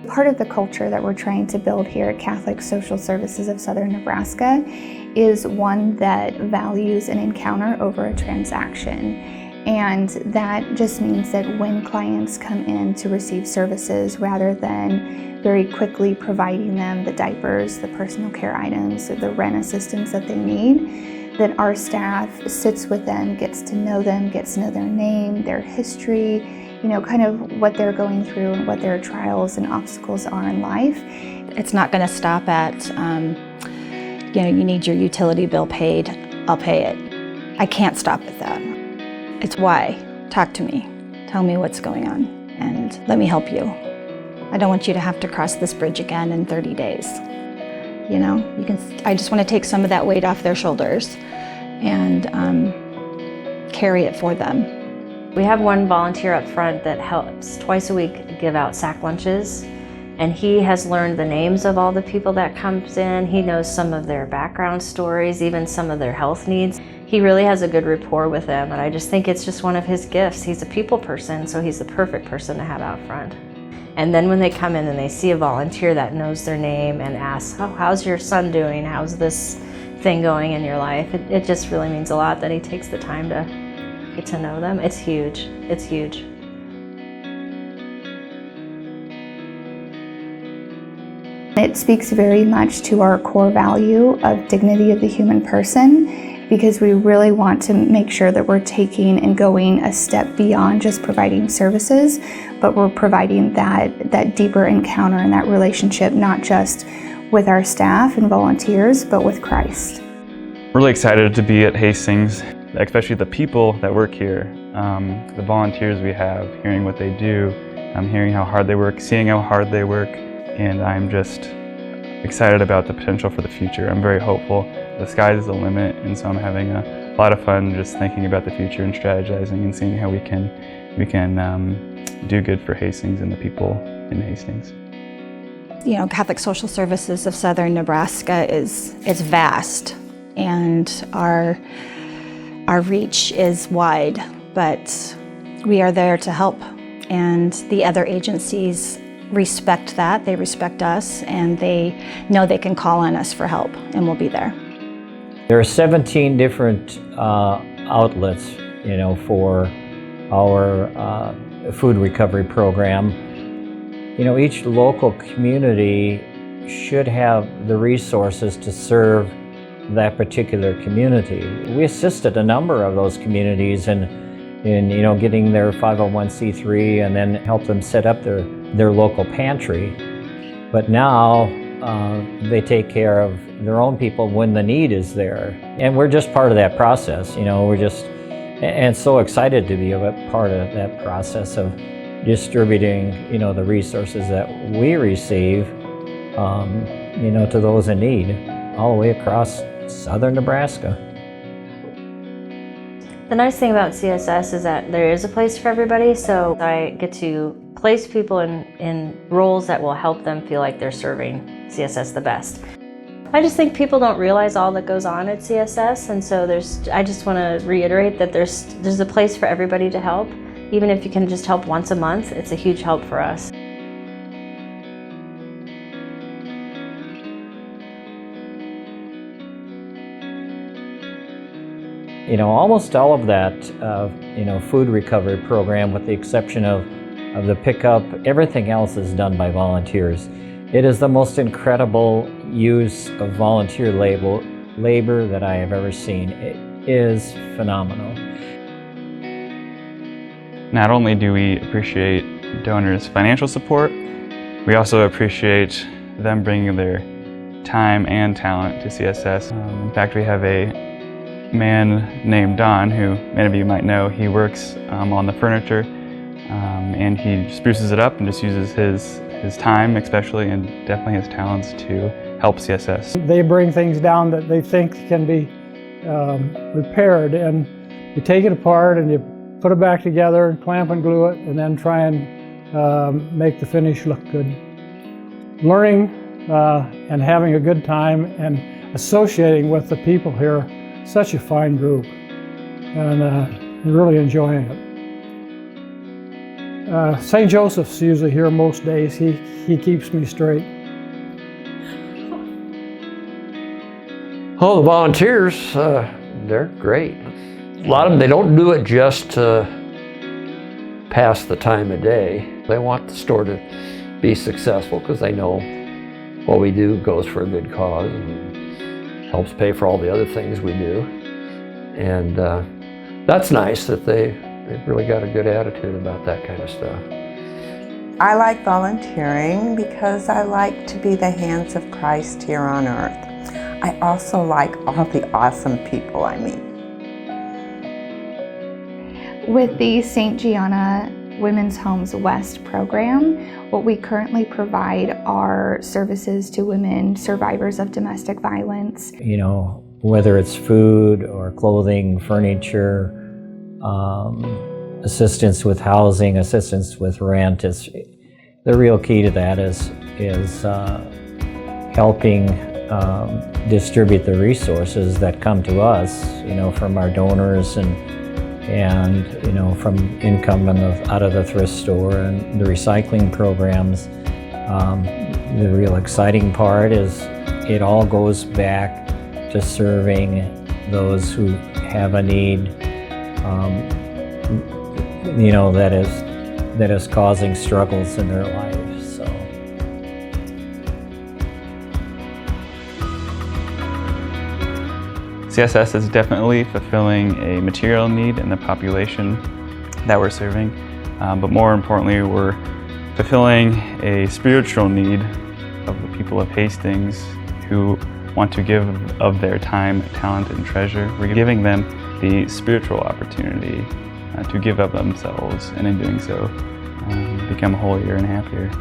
part of the culture that we're trying to build here at Catholic Social Services of Southern Nebraska is one that values an encounter over a transaction. And that just means that when clients come in to receive services, rather than very quickly providing them the diapers, the personal care items, the rent assistance that they need, that our staff sits with them, gets to know their name, their history, kind of what they're going through and what their trials and obstacles are in life. It's not going to stop at, you need your utility bill paid, I'll pay it. I can't stop at that. It's why. Talk to me. Tell me what's going on and let me help you. I don't want you to have to cross this bridge again in 30 days. I just want to take some of that weight off their shoulders and carry it for them. We have one volunteer up front that helps twice a week give out sack lunches, and he has learned the names of all the people that comes in. He knows some of their background stories, even some of their health needs. He really has a good rapport with them, and I just think it's just one of his gifts. He's a people person, so he's the perfect person to have out front. And then when they come in and they see a volunteer that knows their name and asks, "Oh, how's your son doing? How's this thing going in your life?" It just really means a lot that he takes the time to get to know them. It's huge. It's huge. It speaks very much to our core value of dignity of the human person, because we really want to make sure that we're taking and going a step beyond just providing services, but we're providing that deeper encounter and that relationship, not just with our staff and volunteers, but with Christ. Really excited to be at Hastings, especially the people that work here, the volunteers we have, hearing what they do, hearing how hard they work, seeing how hard they work, and I'm just excited about the potential for the future. I'm very hopeful. The sky is the limit, and so I'm having a lot of fun just thinking about the future and strategizing and seeing how we can do good for Hastings and the people in Hastings. Catholic Social Services of Southern Nebraska is vast, and our reach is wide, but we are there to help, and the other agencies respect that. They respect us, and they know they can call on us for help, and we'll be there. There are 17 different outlets, for our food recovery program. Each local community should have the resources to serve that particular community. We assisted a number of those communities in getting their 501c3 and then help them set up their local pantry. But now they take care of their own people when the need is there. And we're just part of that process, and so excited to be a part of that process of distributing, the resources that we receive, to those in need, all the way across southern Nebraska. The nice thing about CSS is that there is a place for everybody, so I get to place people in roles that will help them feel like they're serving CSS the best. I just think people don't realize all that goes on at CSS, and so I just want to reiterate that there's a place for everybody to help. Even if you can just help once a month, it's a huge help for us. Almost all of that, food recovery program, with the exception of the pickup, everything else is done by volunteers. It is the most incredible use of volunteer labor that I have ever seen. It is phenomenal. Not only do we appreciate donors' financial support, we also appreciate them bringing their time and talent to CSS. In fact, we have a man named Don, who many of you might know. He works on the furniture, and he spruces it up and just uses his time especially, and definitely his talents, to help CSS. They bring things down that they think can be repaired, and you take it apart and you put it back together and clamp and glue it, and then try and make the finish look good. Learning and having a good time and associating with the people here. Such a fine group, and really enjoying it. St. Joseph's usually here most days. He keeps me straight. Oh, the volunteers, they're great. A lot of them, they don't do it just to pass the time of day. They want the store to be successful because they know what we do goes for a good cause and helps pay for all the other things we do. And that's nice that they've really got a good attitude about that kind of stuff. I like volunteering because I like to be the hands of Christ here on earth. I also like all the awesome people I meet. With the St. Gianna Women's Homes West program, what we currently provide are services to women survivors of domestic violence. You know, whether it's food or clothing, furniture, assistance with housing, assistance with rent, the real key to that is helping distribute the resources that come to us, you know, from our donors and you know, from income out of the thrift store and the recycling programs. The real exciting part is it all goes back to serving those who have a need, you know, that is causing struggles in their lives. So. CSS is definitely fulfilling a material need in the population that we're serving, but more importantly, we're fulfilling a spiritual need of the people of Hastings who want to give of their time, talent, and treasure. We're giving them the spiritual opportunity to give of themselves, and in doing so, become holier and happier.